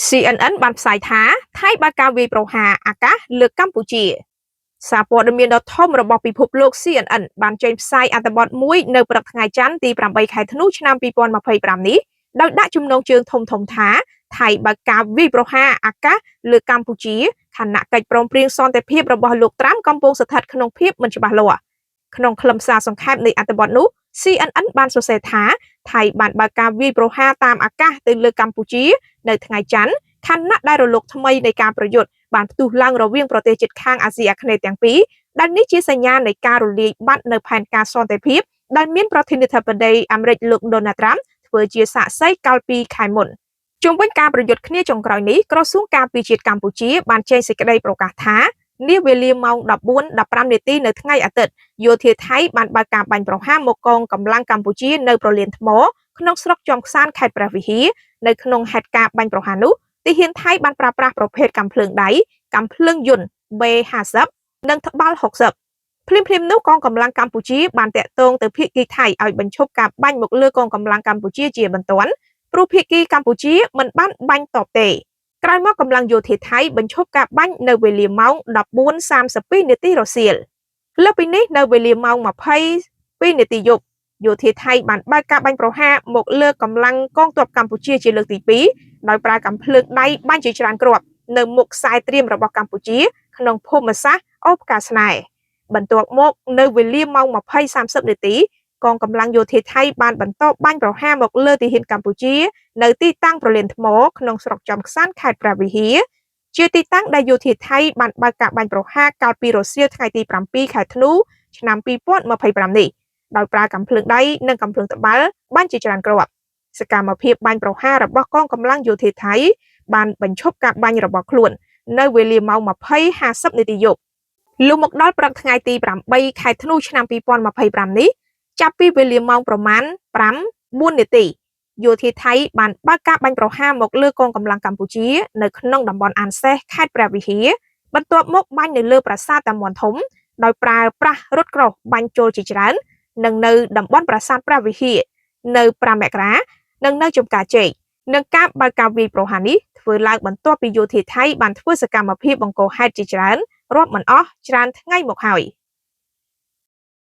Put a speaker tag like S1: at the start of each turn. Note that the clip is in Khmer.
S1: CNN បានផ្សាយថាថៃបានការវាយប្រហារអាកាសលើកម្ពុជាសារព័ត៌មានដ៏ធំរបស់ពិភពលោក CNN បានចេញផ្សាយអត្ថបទមួយនៅព្រឹកថ្ងៃច័ន្ទទី8ខែធ្នូឆ្នាំ2025នេះដោយដាក់ចំណងជើងធំថាថៃបានការវាយប្រហារអាកាសលើកម្ពុជាខណៈកិច្ចព្រមព្រៀងសន្តិភាពរបស់លោកត្រាំកំពុងស្ថិតក្នុងភាពមិនច្បាស់លាស់ក្នុងខ្លឹមសារសង្ខេបនៃអត្ថបទនោះ CNN បានសរសេរថាថៃបានបើកការវាយប្រហារតាមអាកាសទៅលើកម្ពុជានៅថ្ងៃច័ន្ទខណៈដែលរលកថ្មីនៃការប្រយុទ្ធបានផ្ទុះឡើងរវាងប្រទេសជិតខាងអាស៊ីអាគ្នេយ៍ទាំងពីរដែលនេះជាសញ្ញានៃការរលាយបាត់នៅផែនការសន្តិភាពដែលមានប្រធានាធិបតីអាមេរិកលោក Donald Trump ធ្វើជាសាក្សីកាលពីខែមុនជុំវិញការប្រយុទ្ធគ្នាចុងក្រោយនេះក្រសួងការពារជាតិកម្ពុជាបានចេញសេចក្តីប្រកាសថានាវេលាម៉ោង 14:15 នាទីនៅថ្ងៃអាទិត្យយោធាថៃបានបើកការបាញ់ប្រហារមកកងកម្លាំងកម្ពុជានៅប្រលានថ្មក្នុងស្រុកជាំខ្សាន្តខេត្តព្រះវិហារនៅក្នុងហេតុការណ៍បាញ់ប្រហារនោះទាហានថៃបានប្រើប្រាស់ប្រភេទកាំភ្លើងដៃកាំភ្លើងយន្ត B50 និងត្បាល់60ភ្លាមៗនោះកងកម្លាំងកម្ពុជាបានតាក់ទងទៅភាគីថៃឲ្យបញ្ឈប់ការបាញ់មកលើកងកម្លាំងកម្ពុជាជាបន្ទាន់ព្រោះភាគីកម្ពុជាមិនបានបាញ់តបទេក្រោយមកកម្លាំងយោធាថៃបញ្ឈប់ការបាញ់នៅវេលាម៉ោង 14:32 នាទីរសៀលលើពីនេះនៅវេលាម៉ោង 22 នាទីយប់យោធាថៃបានបើកការបាញ់ប្រហារមកលើកម្លាំងកងទ័ពកម្ពុជាជាលើកទី2ដោយប្រើកាំភ្លើងដៃបាញ់ជាច្រើនគ្រាប់នៅមុខខ្សែត្រៀមរបស់កម្ពុជាក្នុងភូមិសាស្ត្រអូផ្កាស្នេហ៍បន្ទាប់មកនៅវេលាម៉ោង 20:30 នាទីកងកម្លាំងយោធាថៃបានបន្តបាញ់ប្រហារមកលើទាហានកម្ពុជានៅទីតាំងប្រលានថ្មក្នុងស្រុកចំខ្សាន្តខេត្តព្រះវិហារជាទីតាំងដែលយោធាថៃបានបើកការបាញ់ប្រហារកាលពីរសៀលថ្ងៃទី7ខែធ្នូឆ្នាំ2025នេះដោយប្រើកាំភ្លើងដៃនិងកាំភ្លើងត្បាល់បាញ់ជាច្រើនគ្រាប់សកម្មភាពបាញ់ប្រហាររបស់កងកម្លាំងយោធាថៃបានបញ្ឈប់ការបាញ់របស់ខ្លួននៅវេលាម៉ោង 20:50 នាទីយប់លុះមកដល់ព្រឹកថ្ងៃទី8ខែធ្នូឆ្នាំ2025នេះចាប់ពីវេលាម៉ោងប្រមាណ 5:04 នាទីយោធាថៃបានបើកការបាញ់ប្រហារមកលើកងកម្លាំងកម្ពុជានៅក្នុងតំបន់អានសេះខេត្តព្រះវិហារបន្ទាប់មកបាញ់នៅលើប្រាសាទតាមាន់ធំដោយប្រើប្រាស់រថក្រោះបាញ់ចូលជាច្រើននិងនៅតំបន់ប្រាសាទព្រះវិហារនៅ5មករានិងនៅចំការជែកនឹងការបើកការវាយប្រហារនេះធ្វើឡើងបន្ទាប់ពីយោធាថៃបានធ្វើសកម្មភាពបង្កហេតុជាច្រើនរាប់មិនអស់ច្រើនថ្ងៃមកហើយ